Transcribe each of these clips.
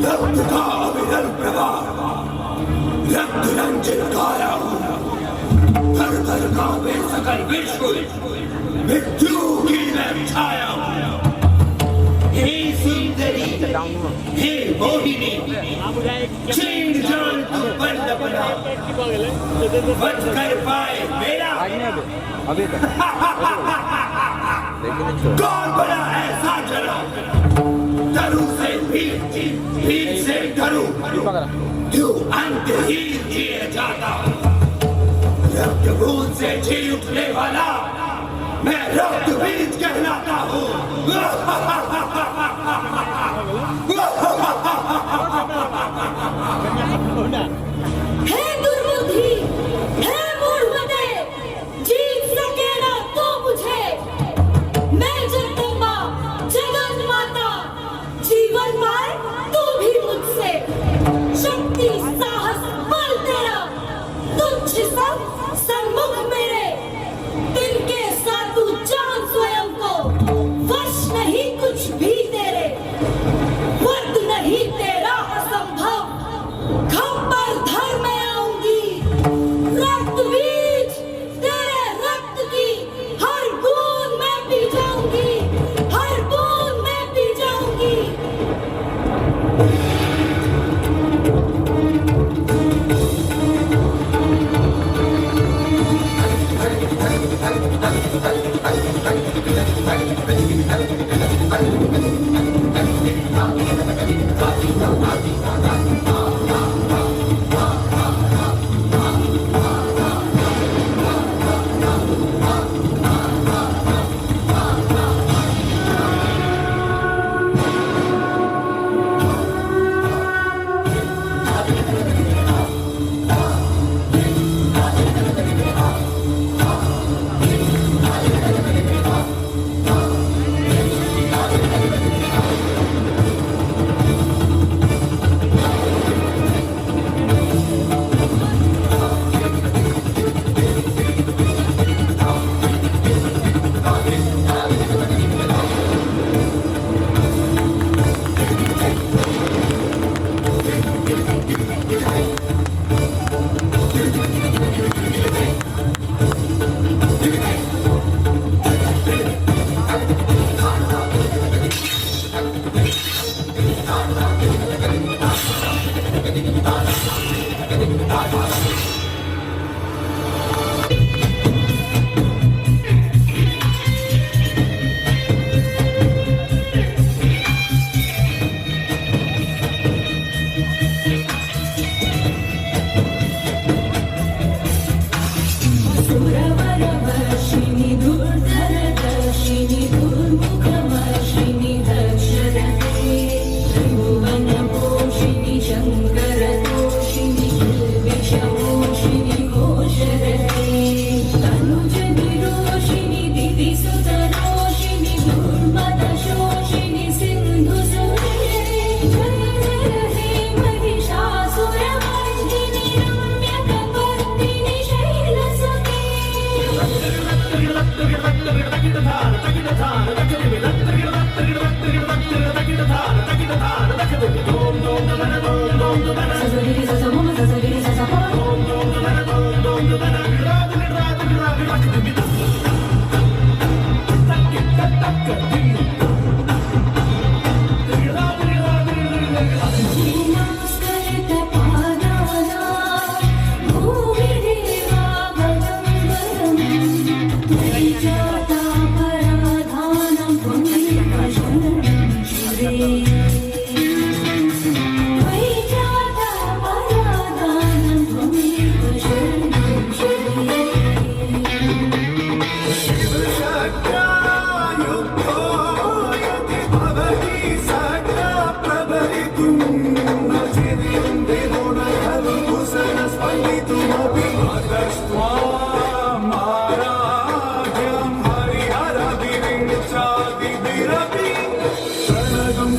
रक्त का अविरल प्रवाह, रक्त रंजित काया हूँ, घर घर कांपे सकल विश्व, मृत्यु की मैं छाया हूँ। हे सुंदरी, हे मोहिनी, चीन जान तू बंदपना, वध कर पाए मेरा कौन बना ऐसा जरा, तरु से भीड़ से डरू, क्यों अंतहीन जिए जाता, रक्त बूंद से जी उठने वाला मैं रक्त बीज कहलाता हूँ। हे दुर्बुद्धि, हे मूढ़मते, जीत सके ना तो मुझे, मैं जगदम्बा, जगत माता, जीवन पाए तू भी मुझसे, शक्ति साहस बल तेरा, तुच्छ सब सन्मुख मेरे, तिनके साथ तू जान स्वयं को, वश नहीं कुछ भी तेरे, वर्द नहीं तेरा असंभव, खम पर धर मैं आऊंगी, रक्त बीज तेरे रक्त की हर बूंद मैं पी जाऊंगी, हर बूंद मैं पी जाऊंगी।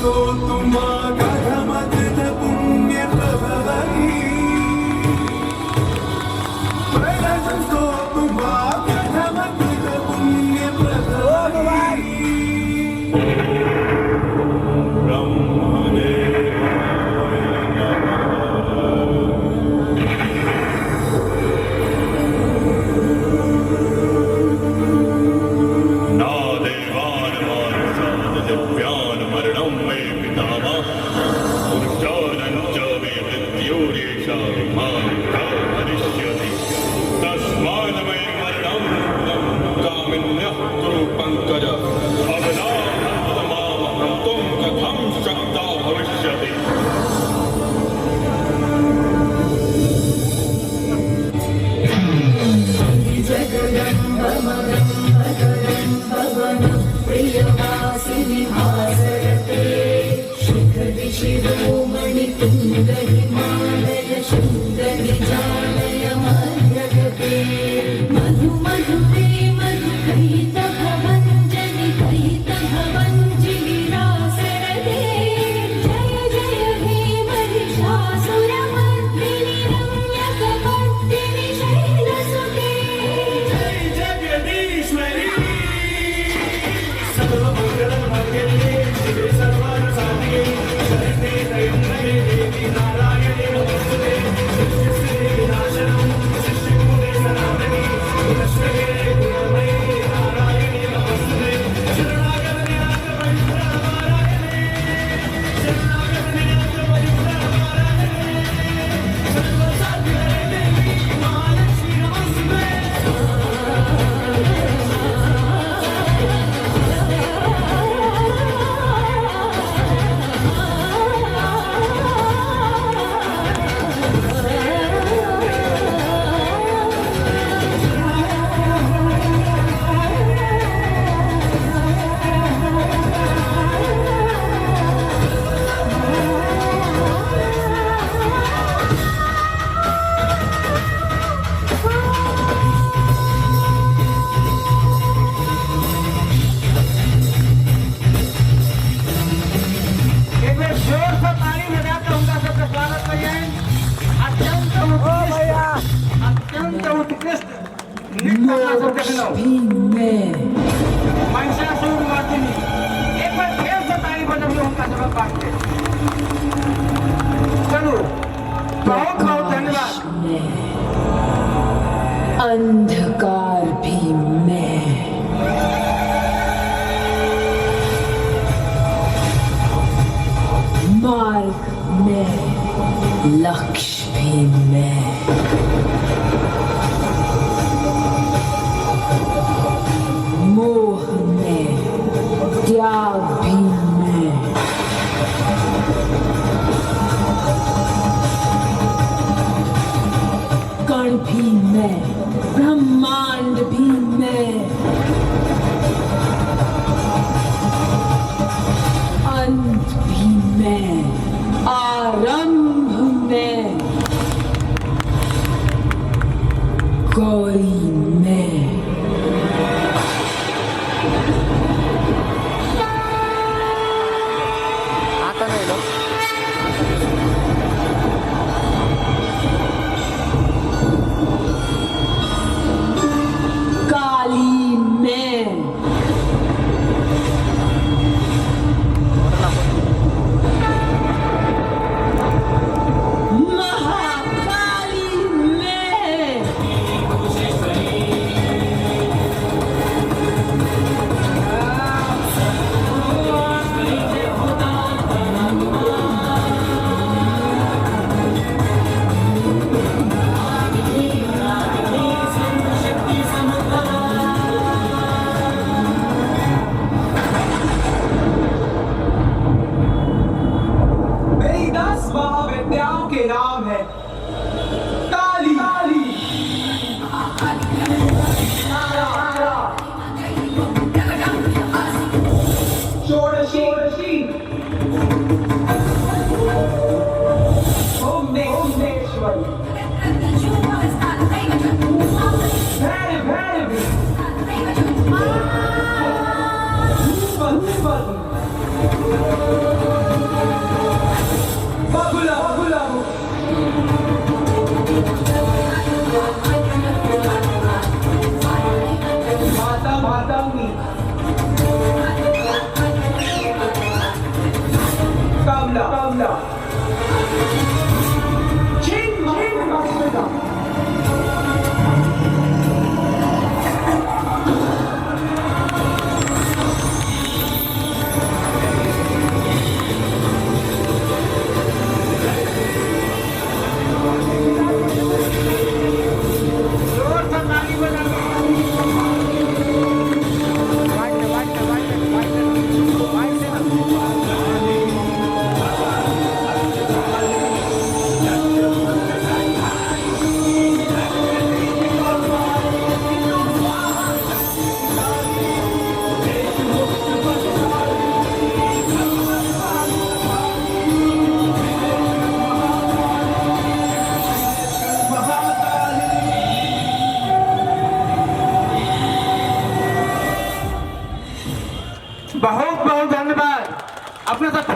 तो नीलहिमालय शृङ्गनिजालय मध्यगते मधु मधुरे मधुकैतभवञ्जनि कैतभवञ्जिनि रासरते जय जय हे महिषासुरमर्दिनि रम्यकपर्दिनि शैलसुते जय जगदीश्वरी सर्वमङ्गलमङ्गल्ये शिवे सर्वार्थसाधिके शरण्ये त्र्यम्बके देवी नारायणे नमोस्तुते सृष्टिस्थिति विनाशनं सृष्टिमूले सनातनी गुणश्रये गुणमये नारायणे नमोस्तुते शरणागत निरागत पवित्र नारायणे शरणागत निरागत पवित्र नारायणे सर्वसाध्य देवी महालक्ष्मी नमोस्तुते एक बार जोर से ताली बजाकर उनका सबका स्वागत करिए। अत्यंत उत्कृष्ट नृत्य का सबके खिलाफ महिषासुर मर्दिनी। एक बार फिर से ताली बजाकर उनका सबक बांटते। चलो बहुत बहुत धन्यवाद। अंधकार भी मैं मार्ग में लक्ष्य भी मैं मोह में त्याग भी मैं कण भी मैं ब्रह्मांड भी मैं अंत भी मैं आरंभ में गौरी में काली में महाकाली में मेरी 10 महाविद्याओं के नाम है काली षोडशी भुवनेश्वरी भैरवी बगुला मातंगी कमला छिन्नमस्तिका जोर से ताली बजाओ। वाइट से ना बहुत बहुत धन्यवाद अपने सब